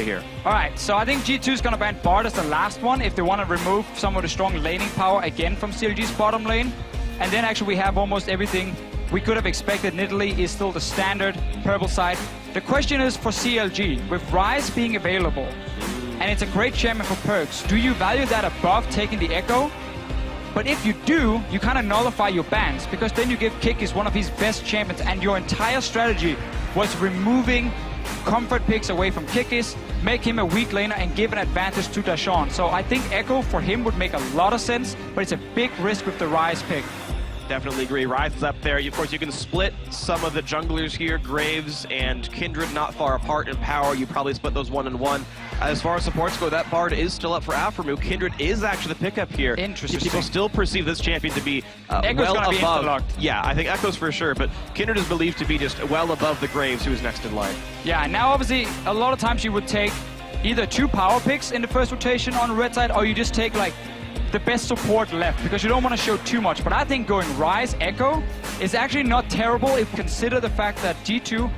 here. Alright, so I think G2 is going to ban Bard as the last one if they want to remove some of the strong laning power again from CLG's bottom lane. And then actually we have almost everything we could have expected. Nidalee is still the standard purple side. The question is for CLG, with Ryze being available, and it's a great champion for Perkz, do you value that above taking the Ekko? But if you do, you kind of nullify your bans, because then you give Kikis one of his best champions, and your entire strategy was removing comfort picks away from Kikis, make him a weak laner, and give an advantage to Darshan. So I think Ekko for him would make a lot of sense, but it's a big risk with the Ryze pick. Definitely agree. Ryze is up there. Of course, you can split some of the junglers here. Graves and Kindred not far apart in power. You probably split those 1-1. As far as supports go, that Bard is still up for Aphoromoo. Kindred is actually the pickup here. Interesting. People still perceive this champion to be well above. Yeah, I think Ekko's for sure, but Kindred is believed to be just well above the Graves, who is next in line. Yeah, now obviously a lot of times you would take either 2 power picks in the first rotation on the red side, or you just take like the best support left, because you don't want to show too much. But I think going Ryze, Ekko is actually not terrible if you consider the fact that G2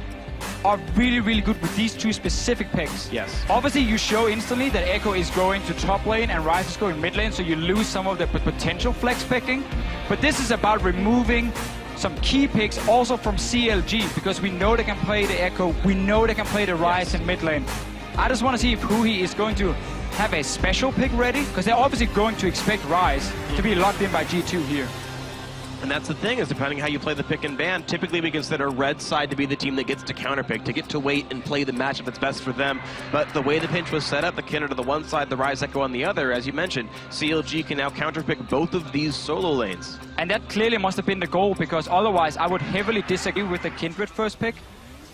are really, really good with these 2 specific picks. Yes. Obviously, you show instantly that Ekko is going to top lane and Ryze is going mid lane, so you lose some of the potential flex picking. But this is about removing some key picks also from CLG, because we know they can play the Ekko, we know they can play the Ryze in mid lane. I just want to see if Huhi is going to have a special pick ready, because they're obviously going to expect Ryze to be locked in by G2 here. And that's the thing, is depending how you play the pick and ban, typically we consider red side to be the team that gets to counterpick, to get to wait and play the matchup that's best for them. But the way the pinch was set up, the Kindred on the one side, the Ryze Ekko on the other, as you mentioned, CLG can now counterpick both of these solo lanes. And that clearly must have been the goal, because otherwise I would heavily disagree with the Kindred first pick.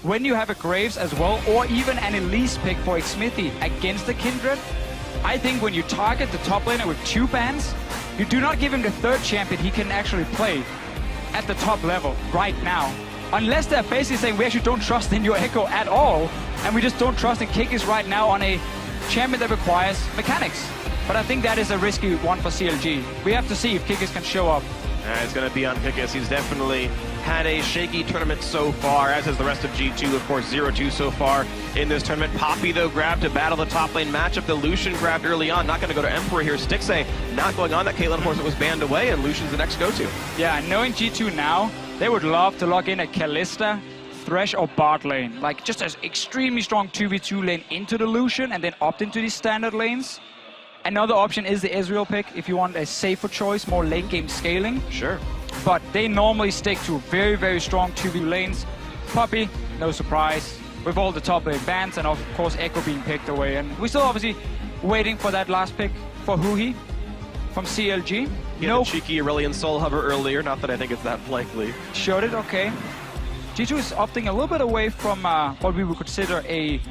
When you have a Graves as well, or even an Elise pick for Xmithie against the Kindred, I think when you target the top laner with 2 bans, you do not give him the 3rd champion he can actually play at the top level right now. Unless they're basically saying we actually don't trust in your Ekko at all, and we just don't trust in Kikis right now on a champion that requires mechanics. But I think that is a risky one for CLG. We have to see if Kikis can show up. It's going to be on Kikis. He's definitely had a shaky tournament so far, as has the rest of G2. Of course, 0-2 so far in this tournament. Poppy, though, grabbed to battle the top lane matchup. The Lucian grabbed early on. Not going to go to Emperor here. Stixxay not going on that. Caitlyn, of course, it was banned away, and Lucian's the next go-to. Yeah, knowing G2 now, they would love to lock in a Kalista, Thresh, or Bard lane. Like, just an extremely strong 2v2 lane into the Lucian, and then opt into these standard lanes. Another option is the Ezreal pick if you want a safer choice, more late game scaling. Sure. But they normally stick to very, very strong 2v lanes. Poppy, no surprise, with all the top lane bans, and of course Ekko being picked away. And we're still obviously waiting for that last pick for Huhi from CLG. No cheeky Aurelion Soul Hover earlier, not that I think it's that likely. Showed it, okay. G2 is opting a little bit away from what we would consider a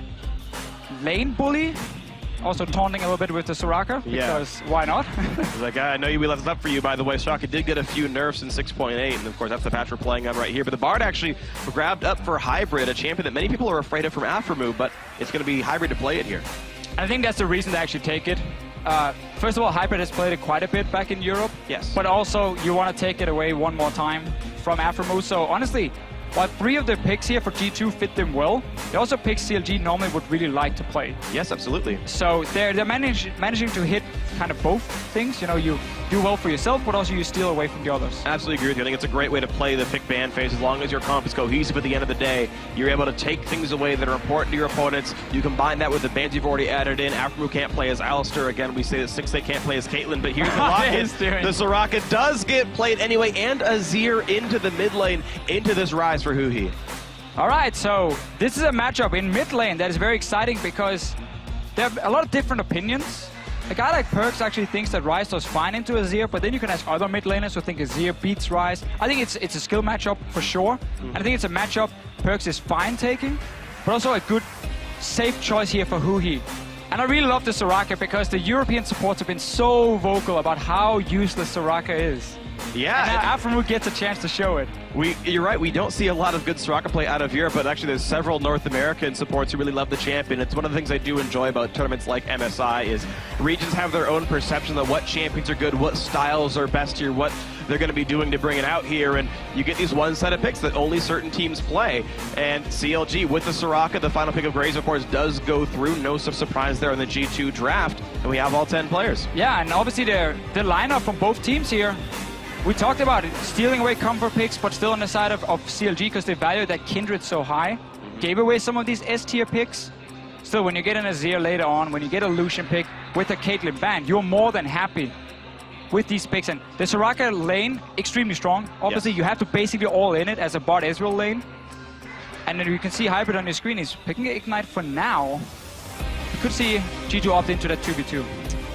lane bully. Also taunting a little bit with the Soraka, because why not? Like, I know we left this up for you, by the way. Soraka did get a few nerfs in 6.8, and of course that's the patch we're playing on right here. But the Bard actually grabbed up for Hybrid, a champion that many people are afraid of from Aphoromoo, but it's going to be Hybrid to play it here. I think that's the reason to actually take it. First of all, Hybrid has played it quite a bit back in Europe. Yes. But also, you want to take it away one more time from Aphoromoo. So honestly, while 3 of the picks here for G2 fit them well, they also pick CLG normally would really like to play. Yes, absolutely. So they're managing to hit kind of both things. You know, you do well for yourself, but also you steal away from the others. Absolutely agree with you. I think it's a great way to play the pick ban phase. As long as your comp is cohesive at the end of the day, you're able to take things away that are important to your opponents. You combine that with the bans you've already added in. Aphoromoo can't play as Alistar. Again, we say that Stixxay can't play as Caitlyn, but here's the lock-in. The Soraka does get played anyway, and Azir into the mid lane, into this Ryze for Huhi. All right, so this is a matchup in mid lane that is very exciting, because there are a lot of different opinions. A guy like Perkz actually thinks that Ryze does fine into Azir, but then you can ask other mid laners who think Azir beats Ryze. I think it's a skill matchup for sure. And I think it's a matchup Perkz is fine taking, but also a good, safe choice here for Huhi. And I really love the Soraka, because the European supports have been so vocal about how useless Soraka is. Yeah. And Aphoromoo gets a chance to show it. You're right, we don't see a lot of good Soraka play out of Europe, but actually there's several North American supports who really love the champion. It's one of the things I do enjoy about tournaments like MSI is regions have their own perception of what champions are good, what styles are best here, what they're going to be doing to bring it out here. And you get these one-sided picks that only certain teams play. And CLG with the Soraka, the final pick of Graves, of course, does go through. No surprise there in the G2 draft. And we have all 10 players. Yeah, and obviously the lineup from both teams here, we talked about it, stealing away comfort picks, but still on the side of CLG because they value that Kindred so high. Gave away some of these S-tier picks. Still, when you get an Azir later on, when you get a Lucian pick with a Caitlyn ban, you're more than happy with these picks. And the Soraka lane, extremely strong. Obviously, you have to basically all in it as a bot Ezreal lane. And then you can see Hybrid on your screen. He's picking Ignite for now. You could see G2 opt into that 2v2.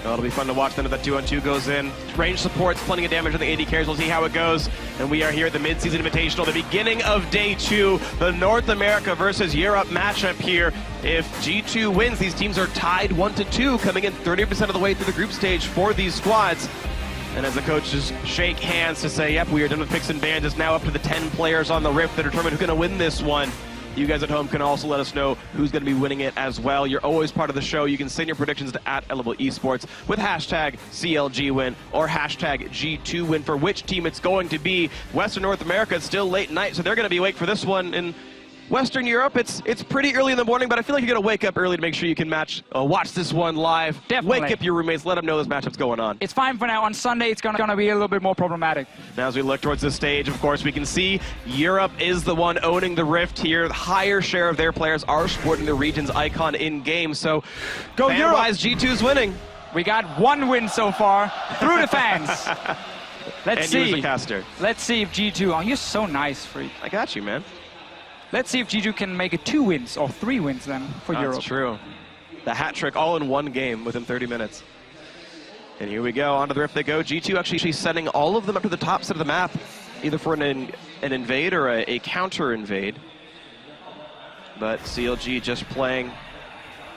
Well, it'll be fun to watch then if that 2-on-2 goes in. Range supports, plenty of damage on the AD carries. We'll see how it goes. And we are here at the mid-season Invitational, the beginning of day 2, the North America versus Europe matchup here. If G2 wins, these teams are tied 1-2, coming in 30% of the way through the group stage for these squads. And as the coaches shake hands to say, yep, we are done with picks and bans, it's now up to the 10 players on the Rift that determine who's going to win this one. You guys at home can also let us know who's going to be winning it as well. You're always part of the show. You can send your predictions to @ElevelEsports with hashtag CLGwin or hashtag G2win for which team it's going to be. Western North America, it's still late night, so they're going to be awake for this one. In Western Europe, it's pretty early in the morning, but I feel like you're going to wake up early to make sure you can watch this one live. Definitely. Wake up your roommates, let them know this matchup's going on. It's fine for now. On Sunday, it's gonna be a little bit more problematic. Now as we look towards the stage, of course, we can see Europe is the one owning the Rift here. The higher share of their players are sporting the region's icon in-game, so go Europe! G2's winning. We got one win so far through the fans. Let's see. And you as the caster. Let's see if G2, oh, you're so nice, Freak. I got you, man. Let's see if G2 can make it 2 wins or 3 wins then for Europe. That's true. The hat trick all in one game within 30 minutes. And here we go, onto the Rift they go. G2 actually sending all of them up to the top side of the map, either for an invade or a counter invade. But CLG just playing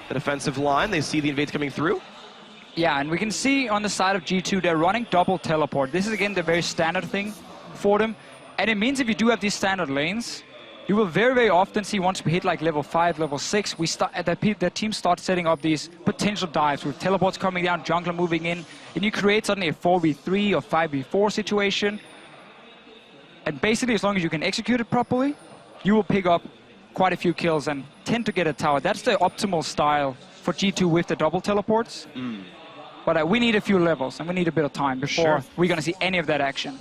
the defensive line. They see the invades coming through. Yeah, and we can see on the side of G2, they're running double teleport. This is again the very standard thing for them. And it means if you do have these standard lanes, you will very, very often see once we hit like level 5, level 6, the team starts setting up these potential dives with teleports coming down, jungler moving in, and you create suddenly a 4v3 or 5v4 situation. And basically, as long as you can execute it properly, you will pick up quite a few kills and tend to get a tower. That's the optimal style for G2 with the double teleports. But we need a few levels, and we need a bit of time before we're going to see any of that action.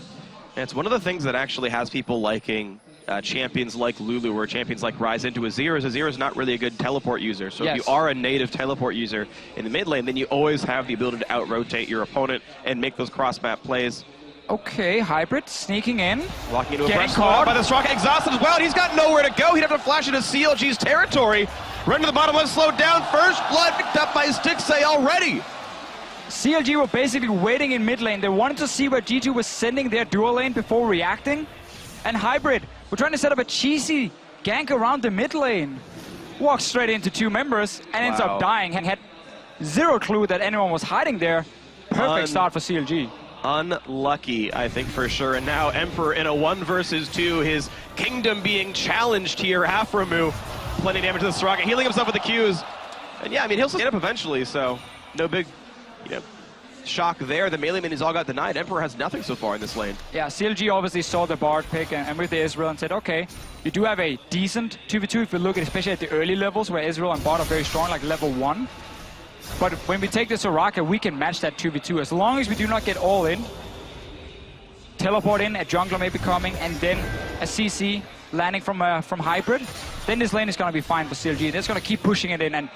And it's one of the things that actually has people liking champions like Lulu or champions like Ryze into Azir is not really a good teleport user. So if you are a native teleport user in the mid lane, then you always have the ability to out-rotate your opponent and make those cross-map plays. Okay, Hybrid sneaking in. Walking into a press caught by the Soraka, exhausted as well, and he's got nowhere to go. He'd have to flash into CLG's territory. Run to the bottom, let's slow down. First blood picked up by Stixxay already. CLG were basically waiting in mid lane. They wanted to see where G2 was sending their dual lane before reacting. And Hybrid, we're trying to set up a cheesy gank around the mid lane. Walks straight into 2 members and ends up dying. And had zero clue that anyone was hiding there. Perfect start for CLG. Unlucky, I think, for sure. And now Emperor in a 1 versus 2. His kingdom being challenged here. Aphoromoo, plenty of damage to the Soraka, healing himself with the Qs. And yeah, I mean, he'll stand up eventually, so no big, shock there. The melee minions all got denied. Emperor has nothing so far in this lane. Yeah, CLG obviously saw the Bard pick and with the Ezreal and said, okay, you do have a decent 2v2 if you look at especially at the early levels where Ezreal and Bard are very strong, like level 1. But when we take the Soraka, we can match that 2v2 as long as we do not get all in. Teleport in, a jungler may be coming, and then a CC landing from Hybrid. Then this lane is going to be fine for CLG. They're going to keep pushing it in, and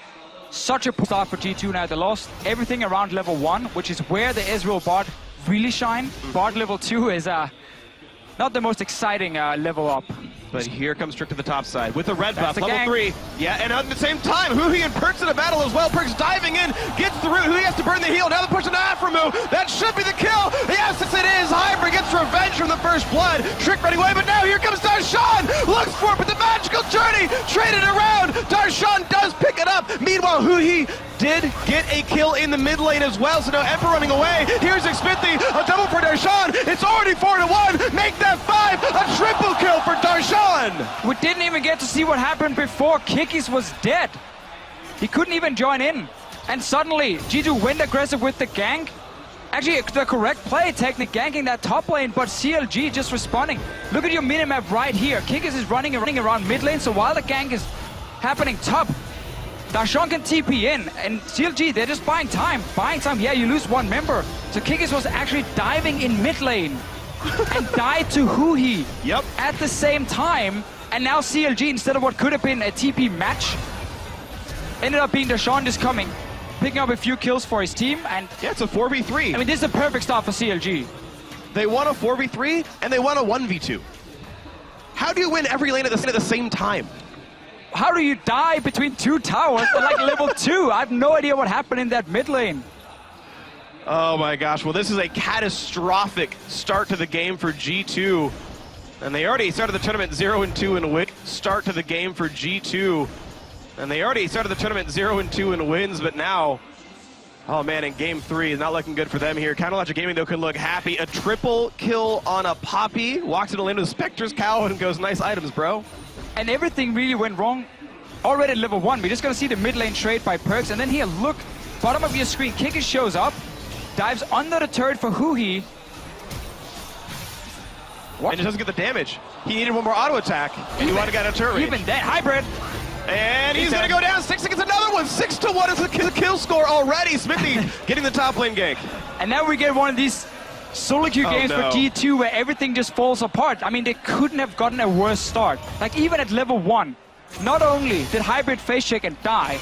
such a start for G2 now. They lost everything around level 1, which is where the Ezreal Bard really shine. Bard level 2 is not the most exciting level up. But here comes Trick to the top side with the red buff, level 3. Yeah, and at the same time, Huhi and Perkz in a battle as well. Perkz diving in, gets through. Huhi has to burn the heal. Now the push on Aphoromoo. That should be the kill. Yes, it is. Hybrid gets revenge from the first blood. Trick running away, but now here comes Darshan. Looks for it, but the magical journey traded around. Darshan does pick it up. Meanwhile, Huhi did get a kill in the mid lane as well. So now Emperor running away. Here's Xmithie, a double for Darshan. It's already 4-1. Make that 5. A triple kill for Darshan. We didn't even get to see what happened before Kikis was dead. He couldn't even join in. And suddenly, G2 went aggressive with the gank. Actually, the correct play technique, ganking that top lane, but CLG just responding. Look at your minimap right here. Kikis is running around mid lane, so while the gank is happening top, Darshan can TP in, and CLG, they're just buying time. Yeah, you lose one member. So Kikis was actually diving in mid lane and died to Huhi at the same time. And now CLG, instead of what could have been a TP match, ended up being Darshan just coming, picking up a few kills for his team, and yeah, it's a 4v3. I mean, this is a perfect start for CLG. They won a 4v3 and they won a 1v2. How do you win every lane at the same time? How do you die between two towers at like level 2? I have no idea what happened in that mid lane. Oh my gosh, well this is a catastrophic start to the game for G2. And they already started the tournament 0-2 in win. Start to the game for G2. And they already started the tournament 0-2 in wins, but now, oh man, in game 3 is not looking good for them here. Counterlogic Gaming though can look happy. A triple kill on a Poppy, walks into the lane with Spectre's Cow and goes, nice items, bro. And everything really went wrong already at level 1. We're just gonna see the mid lane trade by Perkz, and then here, look, bottom of your screen, Kikis shows up, dives under the turret for Huhi. What? And it doesn't get the damage. He needed one more auto attack, and he wanted to get a turret range. Even that, hybrid. And he's going to go down. Stixxay gets another one. 6-1 is the kill score already. Xmithie getting the top lane gank. And now we get one of these solo queue games for G2 where everything just falls apart. I mean, they couldn't have gotten a worse start. Like, even at level 1, not only did hybrid face check and die,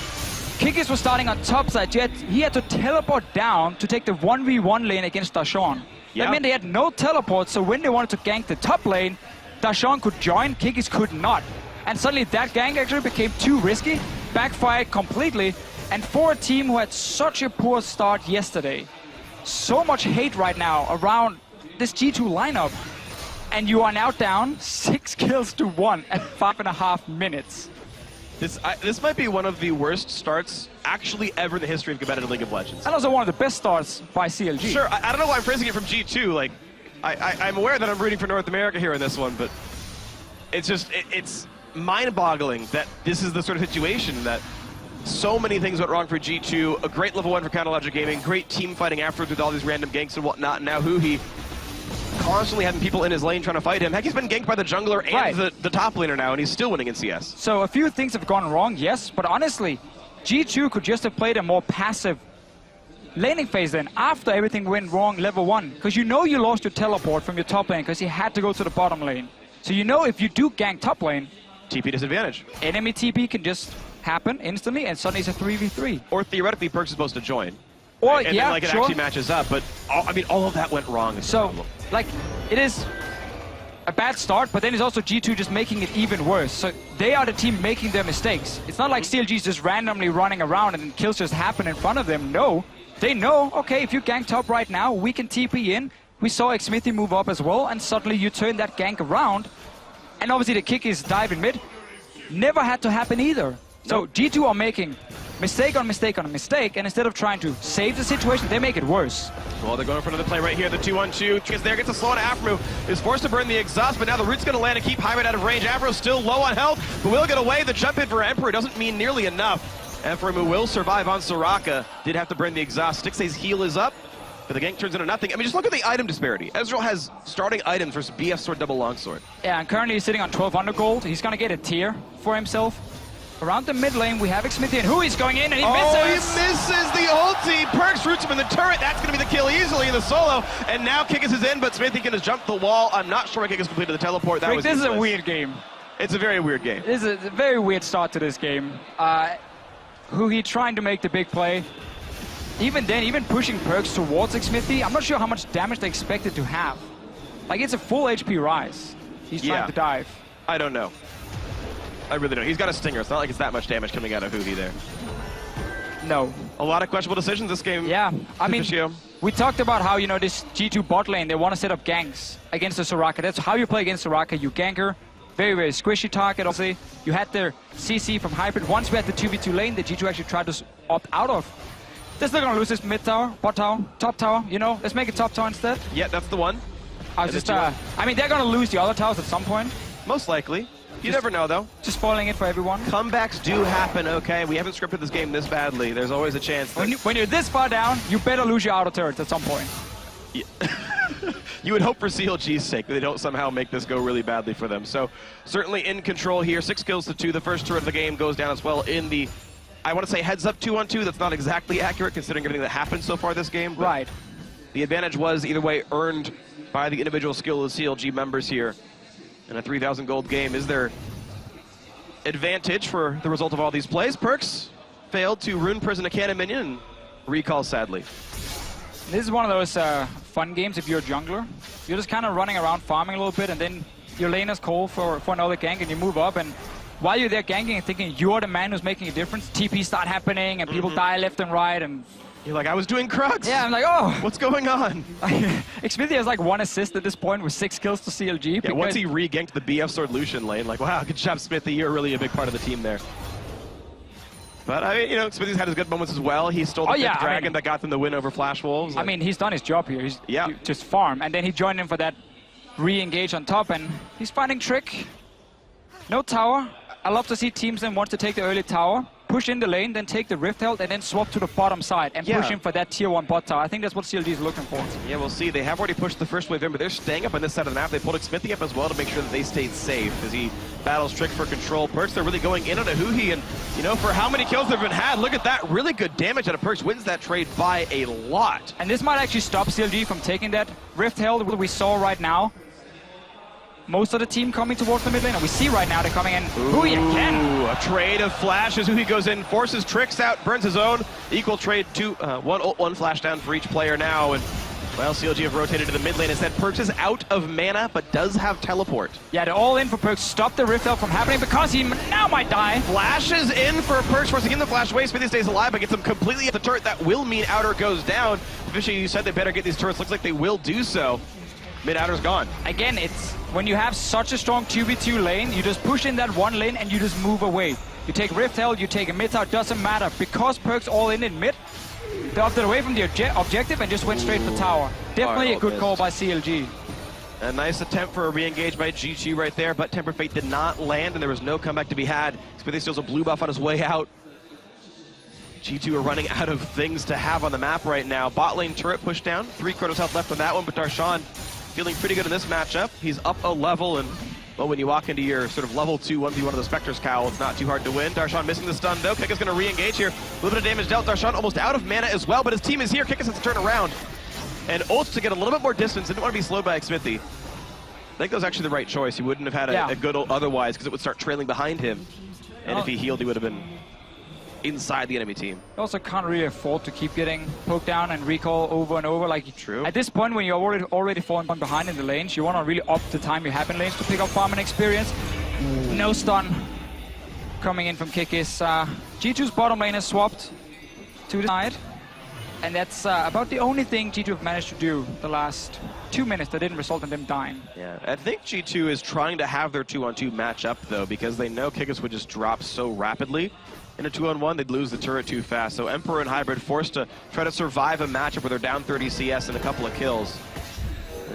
Kikis was starting on top side, yet he had to teleport down to take the 1v1 lane against Darshan. That meant they had no teleport, so when they wanted to gank the top lane, Darshan could join, Kikis could not. And suddenly that gank actually became too risky, backfired completely, and for a team who had such a poor start yesterday, so much hate right now around this G2 lineup, and you are now down 6 kills to 1 at 5.5 minutes. This might be one of the worst starts actually ever in the history of competitive League of Legends. And also one of the best starts by CLG. Sure, I don't know why I'm phrasing it from G2. Like, I'm aware that I'm rooting for North America here in this one, but it's just, it's mind-boggling that this is the sort of situation that so many things went wrong for G2. A great level 1 for Counterlogic Gaming, great team fighting afterwards with all these random ganks and whatnot. And now Huhi constantly having people in his lane trying to fight him. Heck, he's been ganked by the jungler and the top laner now, and he's still winning in CS. So a few things have gone wrong, yes, but honestly, G2 could just have played a more passive laning phase then after everything went wrong level 1. Because you know you lost your teleport from your top lane because you had to go to the bottom lane. So you know if you do gank top lane, TP disadvantage. Enemy TP can just happen instantly, and suddenly it's a 3v3. Or theoretically, Perkz is supposed to join. Or, and then, like, it actually matches up, but I mean, all of that went wrong. So, like, it is a bad start, but then it's also G2 just making it even worse. So they are the team making their mistakes. It's not like CLG is just randomly running around and kills just happen in front of them. No, they know, okay, if you gank top right now, we can TP in. We saw Xmithie move up as well, and suddenly you turn that gank around. And obviously the Kikis dive in mid. Never had to happen either. So G2 are making mistake on mistake on mistake, and instead of trying to save the situation, they make it worse. Well, they're going for another play right here. The 2-1-2 gets there, gets a slow on Aphoromoo, is forced to burn the exhaust, but now the root's going to land and keep hybrid out of range. Aphoromoo still low on health, but will get away. The jump in for Emperor doesn't mean nearly enough. Aphoromoo will survive on Soraka. Did have to burn the exhaust. Stixxay's heal is up, but the gank turns into nothing. I mean, just look at the item disparity. Ezreal has starting items versus BF Sword double longsword. Yeah, and currently he's sitting on 1200 gold. He's going to get a tier for himself. Around the mid lane, we have Xmithie, and Huhi's going in, and he misses! Oh, he misses the ulti! Perkz roots him in the turret. That's going to be the kill easily in the solo. And now Kikis is in, but Xmithie can just jump the wall. I'm not sure why Kikis completed the teleport. That was this is a weird game. It's a very weird game. This is a very weird start to this game. Huhi trying to make the big play. Even then, even pushing Perkz towards Xmithie, I'm not sure how much damage they expected to have. Like, it's a full HP Ryze. He's trying to dive. I don't know. I really don't. He's got a stinger. It's not like it's that much damage coming out of Huhi there. No. A lot of questionable decisions this game. Yeah, I mean, we talked about how, you know, this G2 bot lane, they want to set up ganks against the Soraka. That's how you play against Soraka. You gank her. Very, very squishy target, obviously. You had their CC from Hybrid. Once we had the 2v2 lane, the G2 actually tried to opt out of. They're still going to lose this mid tower, bot tower, top tower, you know. Let's make it top tower instead. Yeah, that's the one. I mean, they're going to lose the other towers at some point. Most likely. You never know, though. Just spoiling it for everyone. Comebacks do happen, okay? We haven't scripted this game this badly. There's always a chance that... When you're this far down, you better lose your auto turrets at some point. Yeah. You would hope for CLG's sake that they don't somehow make this go really badly for them. So certainly in control here, 6 kills to 2. The first turret of the game goes down as well in the, I want to say heads up 2-on-2. That's not exactly accurate considering everything that happened so far this game. Right. The advantage was either way earned by the individual skill of the CLG members here. In a 3,000 gold game, is there advantage for the result of all these plays? Perkz failed to rune prison a cannon minion and recall sadly. This is one of those fun games if you're a jungler. You're just kind of running around farming a little bit, and then your laner's call for another gank, and you move up, and while you're there ganking and thinking you're the man who's making a difference, TP start happening, and people die left and right, and... You're like, I was doing Krugs! Yeah, I'm like, oh! What's going on? Xmithie has like 1 assist at this point with 6 kills to CLG. Yeah, once he re-ganked the BF Sword Lucian lane, like, wow, good job, Xmithie, you're really a big part of the team there. But, I mean, you know, Xmithie's had his good moments as well. He stole the fifth dragon that got them the win over Flash Wolves. I mean, he's done his job here. He's just farm. And then he joined in for that re-engage on top, and he's finding Trick. No tower. I love to see teams then want to take the early tower, push in the lane, then take the Rift Herald, and then swap to the bottom side and push in for that tier 1 bot tower. I think that's what CLG is looking for. Yeah, we'll see. They have already pushed the first wave in, but they're staying up on this side of the map. They pulled Xmithie up as well to make sure that they stayed safe as he battles Trick for control. Perkz, they're really going in on a Huhi, and, you know, for how many kills they've been had, look at that. Really good damage out of Perkz. Wins that trade by a lot. And this might actually stop CLG from taking that Rift Herald we saw right now. Most of the team coming towards the mid lane, and we see right now they're coming in. Huhi again! A trade of flashes. Huhi goes in, forces Tricks out, burns his own. Equal trade, one flash down for each player now. And, well, CLG have rotated to the mid lane instead. Perkz is out of mana, but does have teleport. Yeah, they're all in for Perkz. Stop the Rift Herald from happening because he now might die. Flashes in for Perkz, forcing in the flash away. Xmithie stays alive, but gets him completely at the turret. That will mean Outer goes down. Officially, you said they better get these turrets. Looks like they will do so. Mid-outer's gone. Again, it's when you have such a strong 2v2 lane, you just push in that one lane and you just move away. You take Rift Herald, you take a mid tower, doesn't matter. Because Perkz all in mid, they opted away from the objective and just went straight for tower. Definitely a good call by CLG. A nice attempt for a re-engage by G2 right there, but Temper Fate did not land and there was no comeback to be had. Xmithie steals a blue buff on his way out. G2 are running out of things to have on the map right now. Bot lane turret pushed down, 3 Chronos health left on that one, but Darshan feeling pretty good in this matchup. He's up a level, and well, when you walk into your sort of level 2 1v1 of the Spectre's Cowl, it's not too hard to win. Darshan missing the stun though. Kikis gonna re-engage here. A little bit of damage dealt. Darshan almost out of mana as well, but his team is here. Kikis has to turn around and ults to get a little bit more distance. Didn't want to be slowed by Xmithie. I think that was actually the right choice. He wouldn't have had a good ult otherwise because it would start trailing behind him. And if he healed, he would have been inside the enemy team. You also can't really afford to keep getting poked down and recall over and over. Like, true. At this point, when you're already falling behind in the lanes, you want to really up the time you have in lanes to pick up farm and experience. No stun coming in from Kikis. G2's bottom lane is swapped to the side. And that's about the only thing G2 have managed to do the last 2 minutes that didn't result in them dying. Yeah, I think G2 is trying to have their 2-on-2 match up, though, because they know Kikis would just drop so rapidly. In a 2-on-1, they'd lose the turret too fast. So Emperor and Hybrid forced to try to survive a matchup where they're down 30 CS and a couple of kills.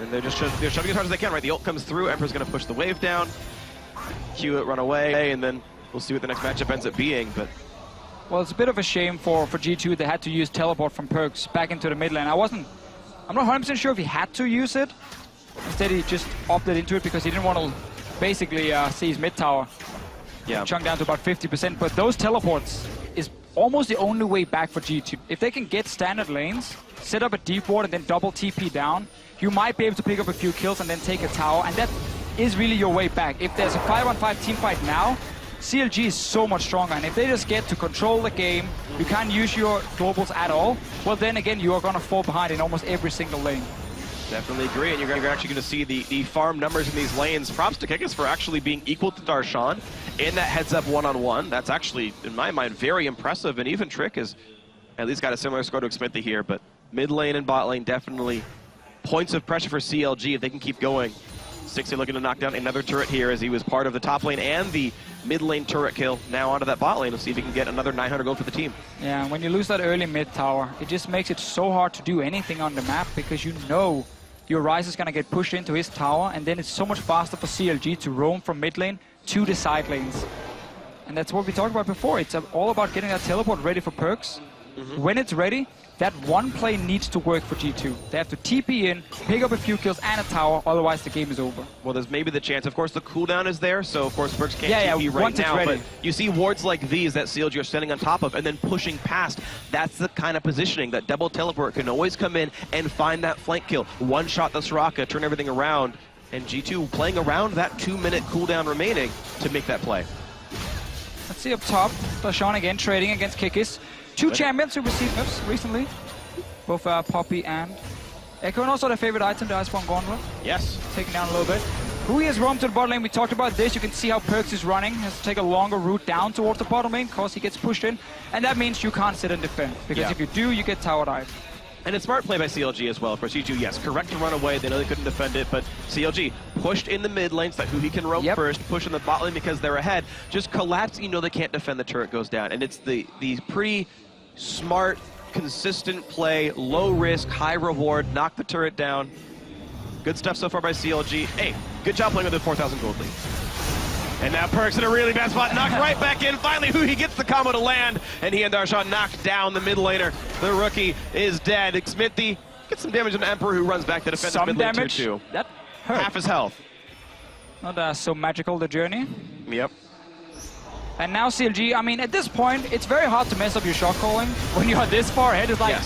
And they're shoving as hard as they can, right? The ult comes through, Emperor's going to push the wave down, Q it, run away, and then we'll see what the next matchup ends up being. But well, it's a bit of a shame for G2. They had to use teleport from Perkz back into the mid lane. I'm not 100% sure if he had to use it. Instead, he just opted into it because he didn't want to basically see his mid tower. Yeah, chunk down to about 50%, but those teleports is almost the only way back for G2. If they can get standard lanes, set up a deep ward and then double TP down, you might be able to pick up a few kills and then take a tower, and that is really your way back. If there's a 5-on-5 team fight now, CLG is so much stronger, and if they just get to control the game, you can't use your globals at all, well then again, you are going to fall behind in almost every single lane. Definitely agree, and you're actually going to see the farm numbers in these lanes. Props to Kikis for actually being equal to Darshan in that heads-up 1-on-1. That's actually, in my mind, very impressive, and even Trick has at least got a similar score to Xmithie here, but mid lane and bot lane definitely points of pressure for CLG if they can keep going. Stixxay looking to knock down another turret here as he was part of the top lane and the mid lane turret kill. Now onto that bot lane. Let's see if he can get another 900 gold for the team. Yeah, when you lose that early mid tower, it just makes it so hard to do anything on the map because you know your Ryze is going to get pushed into his tower, and then it's so much faster for CLG to roam from mid lane, to the side lanes. And that's what we talked about before. It's all about getting that teleport ready for Perkz. When it's ready, that one play needs to work for G2. They have to TP in, pick up a few kills and a tower, otherwise the game is over. Well, there's maybe the chance. Of course, the cooldown is there, so of course Perkz can't TP right once now. It's ready. But you see wards like these that CLG are standing on top of and then pushing past. That's the kind of positioning that double teleport can always come in and find that flank kill. One shot the Soraka, turn everything around, and G2 playing around that 2-minute cooldown remaining to make that play. Let's see up top, Darshan again trading against Kikis. Two champions who received nerfs recently, both Poppy and Ekko, and also their favorite item, the Iceborne Gauntlet. Yes. Taken down a little bit. Huhi has roamed to the bottom lane. We talked about this. You can see how Perkz is running. Has to take a longer route down towards the bottom lane because he gets pushed in. And that means you can't sit and defend. Because if you do, you get tower dive. And a smart play by CLG as well. Of course, G2, yes, correct to run away. They know they couldn't defend it, but CLG pushed in the mid lane so that Huhi can roam first, push in the bot lane because they're ahead. Just collapse, you know they can't defend, the turret goes down. And it's the pretty smart, consistent play, low risk, high reward, knock the turret down. Good stuff so far by CLG. Hey, good job playing with the 4,000 gold lead. And now Perkz in a really bad spot, knocked right back in. Finally, Huhi gets the combo to land, and he and Darshan knocked down the mid laner. The rookie is dead. Xmithie gets some damage on Emperor, who runs back to defend the mid lane too. That hurt. Half his health. Not so magical, the journey. Yep. And now CLG, I mean, at this point, it's very hard to mess up your shot calling. When you're this far ahead, it's like,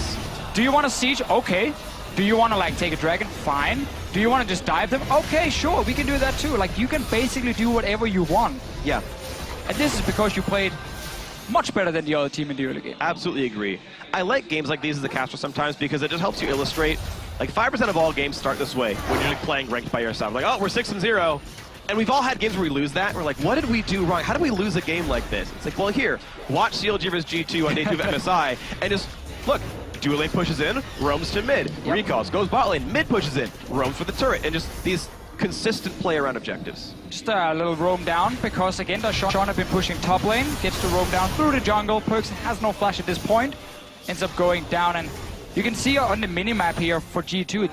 do you want to siege? Okay. Do you want to, like, take a dragon? Fine. Do you want to just dive them? Okay, sure, we can do that too. Like, you can basically do whatever you want. Yeah. And this is because you played much better than the other team in the early game. Absolutely agree. I like games like these as a caster sometimes because it just helps you illustrate. Like, 5% of all games start this way when you're playing ranked by yourself. Like, oh, we're 6-0. And we've all had games where we lose that. We're like, what did we do wrong? How did we lose a game like this? It's like, well, here, watch CLG vs G2 on day 2 of MSI, and just, look, dual lane pushes in, roams to mid, recalls, goes bot lane, mid pushes in, roams for the turret, and just these consistent play around objectives. Just a little roam down, because again, Darshan have been pushing top lane, gets to roam down through the jungle. Perkz has no flash at this point, ends up going down, and you can see on the mini-map here for G2,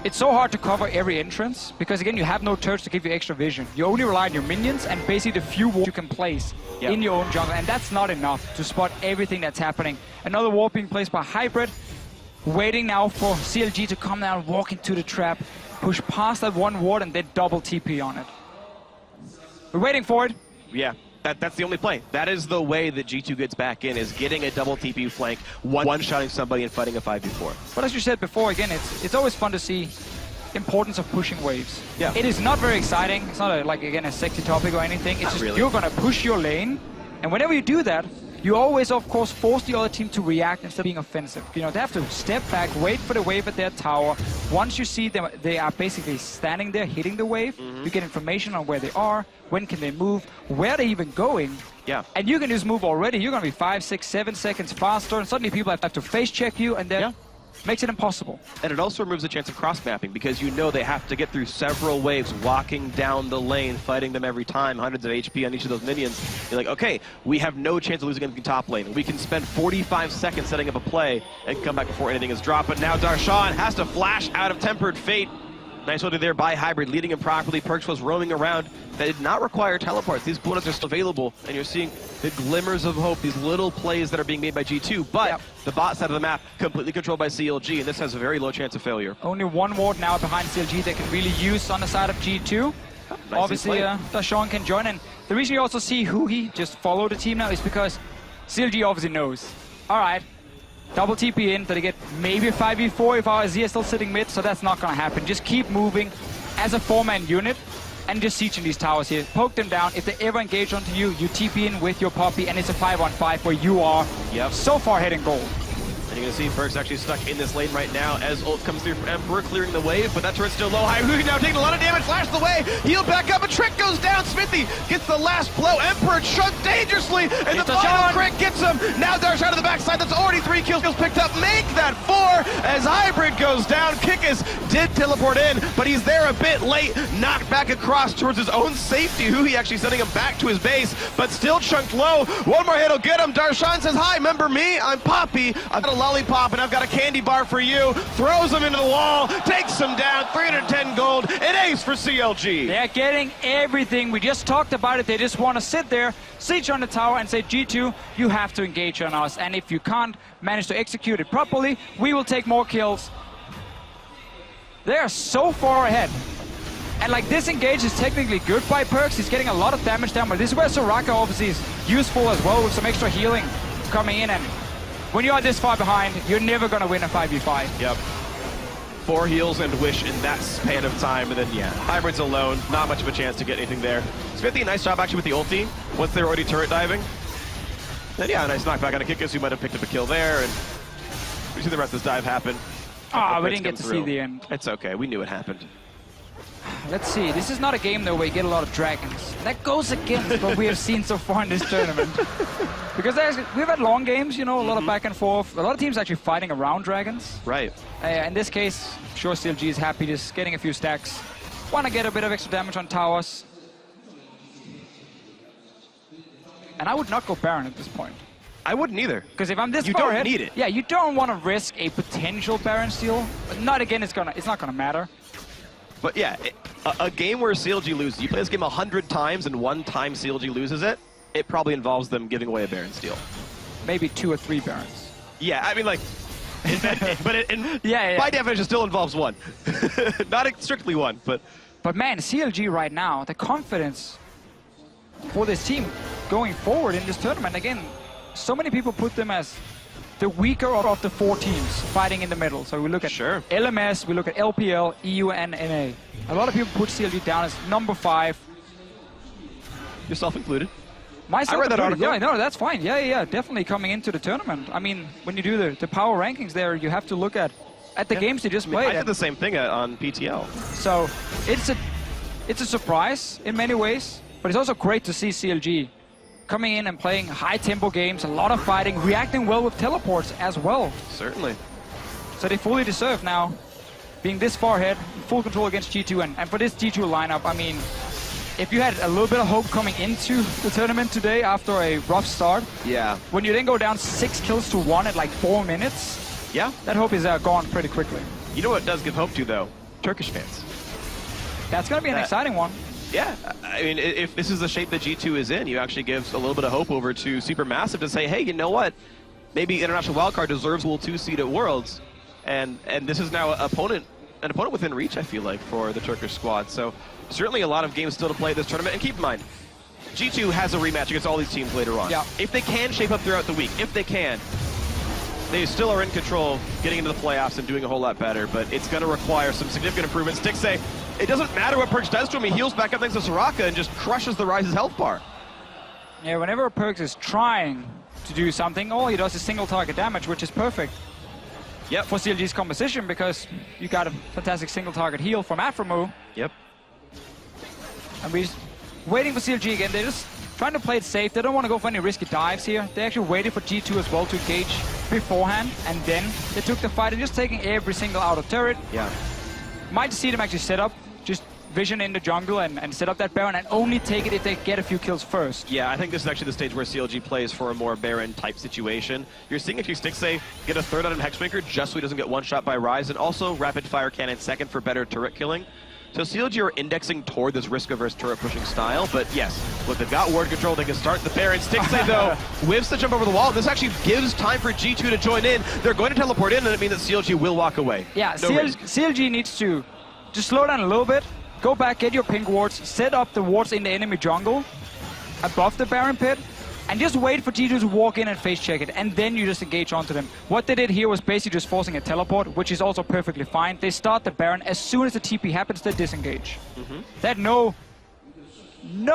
it's so hard to cover every entrance, because again, you have no turrets to give you extra vision. You only rely on your minions and basically the few wards you can place in your own jungle, and that's not enough to spot everything that's happening. Another ward being placed by Hybrid, waiting now for CLG to come down, walk into the trap, push past that one ward, and then double TP on it. We're waiting for it. Yeah. That's the only play. That is the way that G2 gets back in, is getting a double TP flank, one-shotting somebody and fighting a 5v4. But as you said before, again, it's always fun to see importance of pushing waves. Yeah. It is not very exciting. It's not like, again, a sexy topic or anything. It's just you're going to push your lane, and whenever you do that, you always, of course, force the other team to react instead of being offensive. You know, they have to step back, wait for the wave at their tower. Once you see them, they are basically standing there, hitting the wave. You get information on where they are, when can they move, where they're even going. Yeah. And you can just move already. You're going to be 5, 6, 7 seconds faster, and suddenly people have to face check you, and then makes it impossible. And it also removes the chance of cross-mapping, because you know they have to get through several waves, walking down the lane, fighting them every time, hundreds of HP on each of those minions. You're like, okay, we have no chance of losing in the top lane. We can spend 45 seconds setting up a play and come back before anything is dropped. But now Darshan has to flash out of Tempered Fate. Nice one there by Hybrid, leading him properly. Perkz was roaming around. That did not require teleports. These bullets are still available, and you're seeing the glimmers of hope, these little plays that are being made by G2, but the bot side of the map completely controlled by CLG, and this has a very low chance of failure. Only one ward now behind CLG they can really use on the side of G2. Obviously, Darshan can join, and the reason you also see Huhi just follow the team now is because CLG obviously knows. All right, double TP in, that they get maybe a 5v4 if our Azir is still sitting mid, so that's not going to happen. Just keep moving as a 4-man unit and just sieging these towers here. Poke them down. If they ever engage onto you, you TP in with your Poppy, and it's a 5-on-5 where you are so far ahead in gold. And you're going to see Perkz actually stuck in this lane right now as ult comes through from Emperor, clearing the wave, but that turret's still low. Huhi now taking a lot of damage, flashes away, healed back up, a trick goes down, Xmithie gets the last blow, Emperor shoved dangerously, and the final crit gets him. Now Darshan to the backside, that's already 3 kills picked up, make that at 4 as Hybrid goes down. Kikis did teleport in, but he's there a bit late, knocked back across towards his own safety. Huhi actually sending him back to his base, but still chunked low. One more hit will get him. Darshan says, hi, remember me? I'm Poppy. I've got a lollipop and I've got a candy bar for you. Throws him into the wall, takes him down, 310 gold, an ace for CLG. They're getting everything. We just talked about it. They just want to sit there, siege on the tower and say, G2, you have to engage on us. And if you can't manage to execute it properly, we will take more kills. They're so far ahead. And like this engage is technically good by Perkz. He's getting a lot of damage down, but this is where Soraka obviously is useful as well with some extra healing coming in. And when you are this far behind, you're never going to win a 5v5. Yep. 4 heals and Wish in that span of time, and then yeah, Hybrid's alone, not much of a chance to get anything there. Xmithie, nice job actually with the ulti, once they were already turret diving. Then yeah, a nice knockback on a Kikis who might have picked up a kill there, and we see the rest of this dive happen. Ah, we didn't get to see the end. It's okay, we knew it happened. Let's see, this is not a game though where you get a lot of dragons. That goes against what we have seen so far in this tournament. Because we've had long games, you know, a lot of back and forth. A lot of teams actually fighting around dragons. Right. In this case, sure CLG is happy just getting a few stacks. Want to get a bit of extra damage on towers. And I would not go Baron at this point. I wouldn't either. Because if I'm this you far don't ahead, need it. Yeah, you don't want to risk a potential Baron steal. But not again, it's not gonna matter. But yeah, a game where CLG loses, you play this game 100 times and one time CLG loses it, it probably involves them giving away a Baron steal. Maybe 2 or 3 Barons. Yeah, I mean like, but yeah. By definition still involves one. Not strictly one, but... But man, CLG right now, the confidence for this team going forward in this tournament, again, so many people put them as the weaker of the 4 teams fighting in the middle. So we look at LMS, we look at LPL, EU, and NA. A lot of people put CLG down as number 5. Yourself included. Myself I read that article. Yeah, no, that's fine. Yeah, definitely coming into the tournament. I mean, when you do the power rankings there, you have to look at the games they just played. I did the same thing on PTL. So it's a surprise in many ways, but it's also great to see CLG coming in and playing high-tempo games, a lot of fighting, reacting well with teleports as well. Certainly. So they fully deserve now being this far ahead, full control against G2. And for this G2 lineup, I mean, if you had a little bit of hope coming into the tournament today after a rough start, yeah, when you then go down 6 kills to 1 at like 4 minutes, yeah, that hope is gone pretty quickly. You know what does give hope to, though? Turkish fans. That's going to be an exciting one. Yeah, I mean, if this is the shape that G2 is in, you actually give a little bit of hope over to Supermassive to say, hey, you know what? Maybe International Wildcard deserves a little 2-seed at Worlds, and this is now an opponent within reach, I feel like, for the Turkish squad. So certainly a lot of games still to play this tournament. And keep in mind, G2 has a rematch against all these teams later on. Yeah. If they can shape up throughout the week, if they can, they still are in control, getting into the playoffs and doing a whole lot better, but it's going to require some significant improvements. Stixxay, it doesn't matter what Perkz does to him, he heals back up thanks to Soraka and just crushes the Ryze's health bar. Yeah, whenever Perkz is trying to do something, all he does is single target damage, which is perfect. Yep. For CLG's composition, because you got a fantastic single target heal from Aphoromoo. Yep. And we're just waiting for CLG again. They're just trying to play it safe. They don't want to go for any risky dives here. They actually waited for G2 as well to engage beforehand, and then they took the fight and just taking every single outer turret. Yeah. Might see them actually set up, just vision in the jungle and set up that Baron and only take it if they get a few kills first. Yeah, I think this is actually the stage where CLG plays for a more Baron type situation. You're seeing actually Stixxay get a third on a Hexmaker just so he doesn't get one shot by Ryze, and also rapid fire cannon second for better turret killing. So CLG are indexing toward this risk-averse turret pushing style, but yes, look, they've got ward control, they can start the Baron. Stixxay, though, whiffs the jump over the wall. This actually gives time for G2 to join in. They're going to teleport in, and it means that CLG will walk away. Yeah, no CLG needs to just slow down a little bit, go back, get your pink wards, set up the wards in the enemy jungle, above the Baron pit, and just wait for G2 to walk in and face check it, and then you just engage onto them. What they did here was basically just forcing a teleport, which is also perfectly fine. They start the Baron, as soon as the TP happens, they disengage. They had no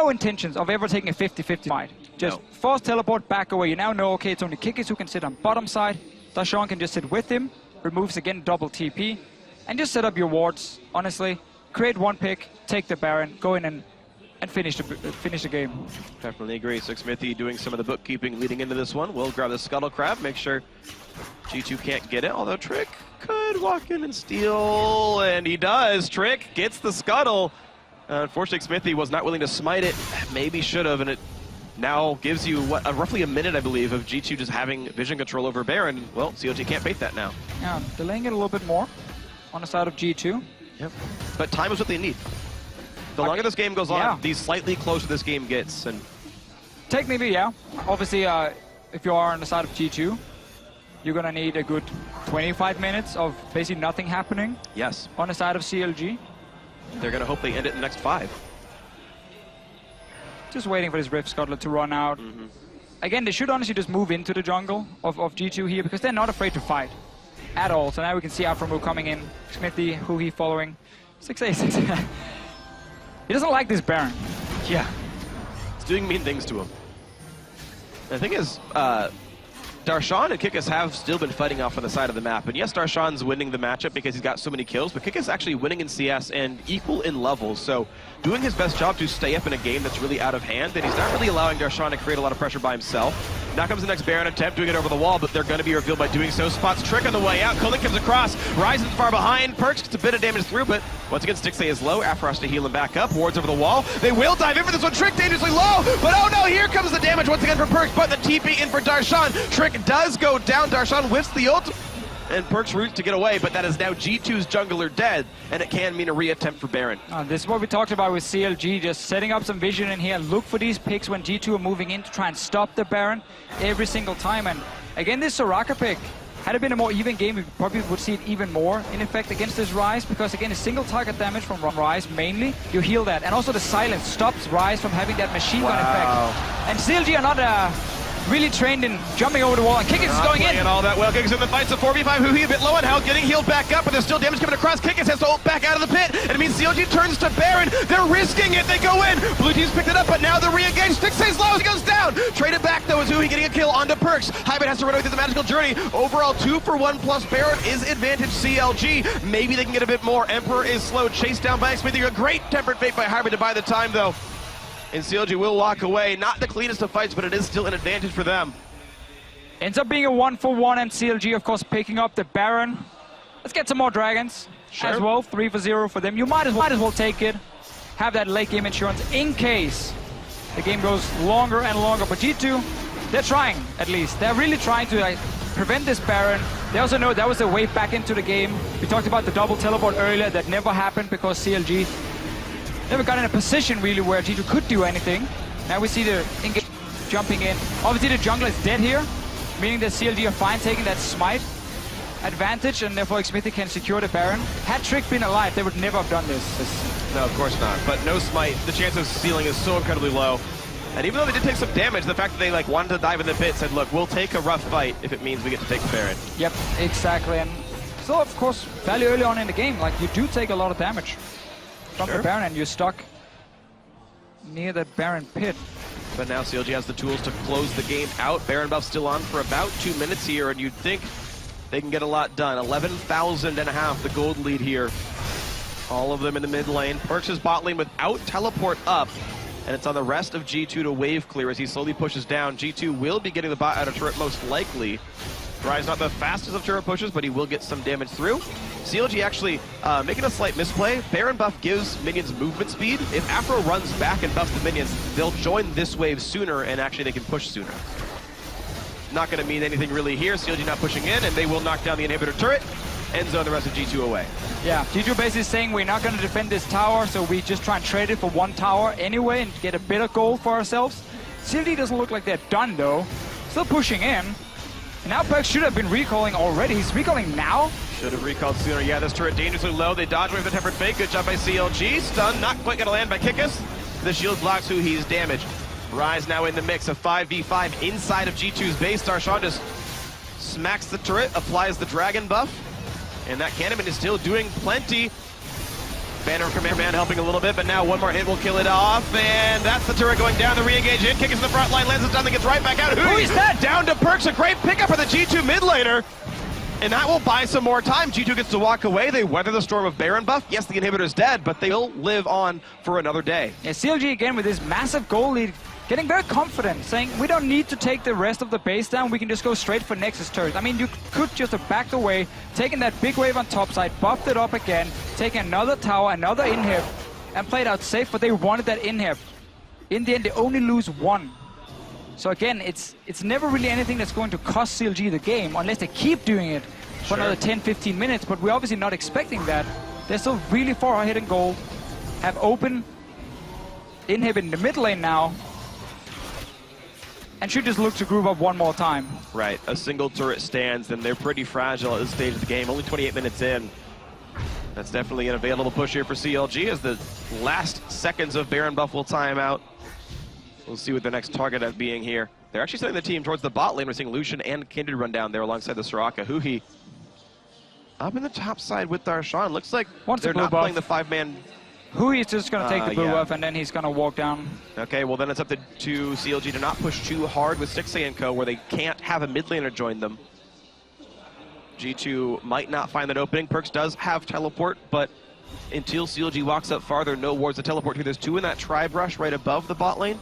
intentions of ever taking a 50-50 fight. Just force teleport, back away. You now know, okay, it's only Kikis who can sit on bottom side. Darshan can just sit with him, removes again double TP, and just set up your wards, honestly. Create one pick, take the Baron, go in and finish the game. Definitely agree. So Xmithie doing some of the bookkeeping leading into this one. We'll grab the Scuttle Crab, make sure G2 can't get it, although Trick could walk in and steal, and he does. Trick gets the scuttle. Unfortunately, Xmithie was not willing to smite it. Maybe should have, and it now gives you what, roughly a minute, I believe, of G2 just having vision control over Baron. Well, CLG can't bait that now. Yeah, delaying it a little bit more on the side of G2. Yep. But time is what they need. The longer this game goes on, the slightly closer this game gets. And technically, yeah. Obviously, if you are on the side of G2, you're going to need a good 25 minutes of basically nothing happening. Yes. On the side of CLG. They're going to hope they end it in the next 5. Just waiting for this Rift Scuttler to run out. Again, they should honestly just move into the jungle of G2 here because they're not afraid to fight at all. So now we can see Aphoromoo coming in. Xmithie, Huhi following. Stixxay. He doesn't like this Baron. Yeah. It's doing mean things to him. The thing is, Darshan and Kikis have still been fighting off on the side of the map. And yes, Darshan's winning the matchup because he's got so many kills, but Kikis actually winning in CS and equal in levels. So doing his best job to stay up in a game that's really out of hand, and he's not really allowing Darshan to create a lot of pressure by himself. Now comes the next Baron attempt, doing it over the wall, but they're going to be revealed by doing so. Spots Trick on the way out. Kulin comes across. Ryze is far behind. Perkz gets a bit of damage through, but once again, Stixxay is low. Aphoromoo has to heal him back up. Wards over the wall. They will dive in for this one. Trick dangerously low, but oh no, here comes the damage once again from Perkz, but the TP in for Darshan. Trick does go down. Darshan whiffs the ult, and Perkz roots to get away, but that is now G2's jungler dead, and it can mean a re-attempt for Baron. This is what we talked about with CLG, just setting up some vision in here. Look for these picks when G2 are moving in to try and stop the Baron every single time. And again, this Soraka pick, had it been a more even game, we probably would see it even more in effect against this Ryze, because again, a single target damage from Ryze mainly, you heal that. And also the silence stops Ryze from having that machine gun effect. And CLG are not really trained in jumping over the wall, and Kikis is going in. All that well. Kikis in the fight, so 4v5. Huhi a bit low on health, getting healed back up, but there's still damage coming across. Kikis has to ult back out of the pit, and it means CLG turns to Baron. They're risking it. They go in. Blue team's picked it up, but now they're re-engaged. Stixxay's low as he goes down. Traded back though as Huhi getting a kill onto Perkz. Hybrid has to run away through the magical journey. Overall, 2-for-1 plus Baron is advantage CLG. Maybe they can get a bit more. Emperor is slow, chased down by Xmithie. A great tempered fate by Hybrid to buy the time though. And CLG will walk away. Not the cleanest of fights, but it is still an advantage for them. Ends up being a 1-for-1, and CLG, of course, picking up the Baron. Let's get some more dragons as well. 3-for-0 for them. You might as well take it. Have that late game insurance in case the game goes longer and longer. But G2, they're trying, at least. They're really trying to prevent this Baron. They also know that was the way back into the game. We talked about the double teleport earlier. That never happened because CLG never got in a position, really, where G2 could do anything. Now we see the engage jumping in. Obviously, the jungler is dead here, meaning that CLG are fine taking that smite advantage, and therefore Xmithie can secure the Baron. Had Trick been alive, they would never have done this. No, of course not. But no smite, the chance of stealing is so incredibly low. And even though they did take some damage, the fact that they wanted to dive in the pit said, look, we'll take a rough fight if it means we get to take the Baron. Yep, exactly. And so, of course, fairly early on in the game, like, you do take a lot of damage from the Baron, and you're stuck near that Baron pit. But now CLG has the tools to close the game out. Baron buff still on for about 2 minutes here, and you'd think they can get a lot done. 11,500, the gold lead here. All of them in the mid lane. Perkz' bot lane without teleport up, and it's on the rest of G2 to wave clear as he slowly pushes down. G2 will be getting the bot out of turret most likely. Ryze not the fastest of turret pushes, but he will get some damage through. CLG actually making a slight misplay. Baron buff gives minions movement speed. If Aphro runs back and buffs the minions, they'll join this wave sooner, and actually they can push sooner. Not going to mean anything really here. CLG not pushing in, and they will knock down the inhibitor turret. End zone the rest of G2 away. Yeah, G2 basically saying we're not going to defend this tower, so we just try and trade it for one tower anyway and get a bit of gold for ourselves. CLG doesn't look like they're done though. Still pushing in. And now Perkz should have been recalling already. He's recalling now. Should have recalled sooner. Yeah, this turret dangerously low. They dodge away with the tempered fake. Good job by CLG. Stun, not quite going to land by Kikis. The shield blocks Huhi's damage. Ryze now in the mix of 5v5 inside of G2's base. Darshan just smacks the turret, applies the dragon buff. And that Cannon is still doing plenty. Banner of Command helping a little bit, but now one more hit will kill it off, and that's the turret going down, the re-engage in. Kikis in the front line, lands it down, then gets right back out. Who's that? Down to Perkz, a great pickup for the G2 mid laner. And that will buy some more time. G2 gets to walk away. They weather the storm of Baron buff. Yes, the inhibitor's dead, but they'll live on for another day. Yeah, CLG again with this massive goal lead getting very confident, saying we don't need to take the rest of the base down, we can just go straight for Nexus turret. I mean, you could just have backed away, taken that big wave on top side, buffed it up again, taken another tower, another inhib, and played out safe, but they wanted that inhib. In the end, they only lose one. So again, it's never really anything that's going to cost CLG the game, unless they keep doing it for another 10-15 minutes, but we're obviously not expecting that. They're still really far ahead in gold, have open inhib in the mid lane now, and should just look to group up one more time. Right, a single turret stands, and they're pretty fragile at this stage of the game. Only 28 minutes in. That's definitely an available push here for CLG as the last seconds of Baron buff will time out. We'll see what their next target ends being here. They're actually sending the team towards the bot lane. We're seeing Lucian and Kindred run down there alongside the Soraka. Huhi up in the top side with Darshan. Looks like they're not playing the 5-man. Huhi is just going to take the blue buff, and then he's going to walk down. Okay, well then it's up to CLG to not push too hard with Stixxay and co, where they can't have a mid laner join them. G2 might not find that opening. Perkz does have teleport, but until CLG walks up farther, no wards to teleport to. There's 2 in that tri-brush right above the bot lane.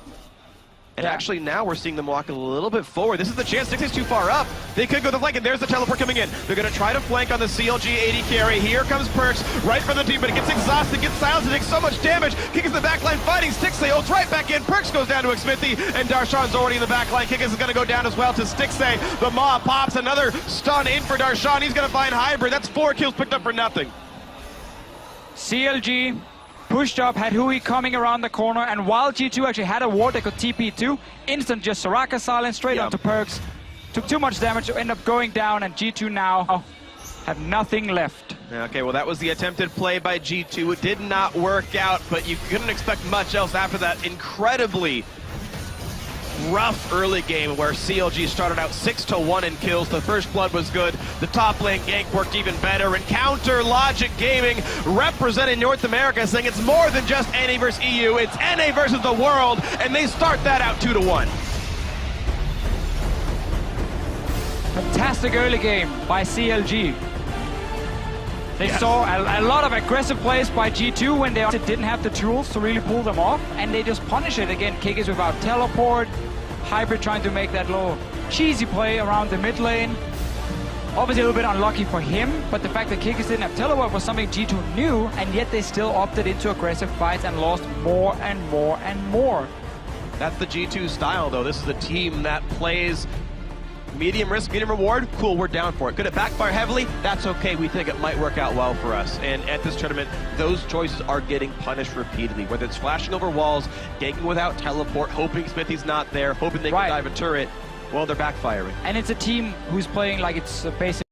And actually now we're seeing them walk a little bit forward. This is the chance. Stixxay's too far up. They could go the flank, and there's the teleport coming in. They're going to try to flank on the CLG AD carry. Here comes Perkz right from the team, but it gets exhausted, gets silenced, and takes so much damage. Kikis in the backline fighting. Stixxay ults right back in. Perkz goes down to Xmithie, and Darshan's already in the backline. Kikis is going to go down as well to Stixxay. The Maw pops another stun in for Darshan. He's going to find Hybrid. That's 4 kills picked up for nothing. CLG pushed up, had Huhi coming around the corner, and while G2 actually had a ward they could TP to, instant just Soraka silence straight onto Perkz. Took too much damage to end up going down, and G2 now have nothing left. Okay, well that was the attempted play by G2. It did not work out, but you couldn't expect much else after that incredibly rough early game where CLG started out 6-1 in kills. The first blood was good. The top lane gank worked even better. And Counter Logic Gaming representing North America, saying it's more than just NA versus EU, it's NA versus the world, and they start that out 2-1. Fantastic early game by CLG. They saw a lot of aggressive plays by G2 when they didn't have the tools to really pull them off, and they just punish it again. Kikis without teleport, Hybrid trying to make that little cheesy play around the mid lane. Obviously a little bit unlucky for him, but the fact that Kikis didn't have teleport was something G2 knew, and yet they still opted into aggressive fights and lost more and more and more. That's the G2 style, though. This is a team that plays medium risk, medium reward. Cool, we're down for it. Could it backfire heavily? That's okay. We think it might work out well for us. And at this tournament, those choices are getting punished repeatedly. Whether it's flashing over walls, ganking without teleport, hoping Xmithie's not there, hoping they can dive a turret, well, they're backfiring. And it's a team who's playing like it's a basic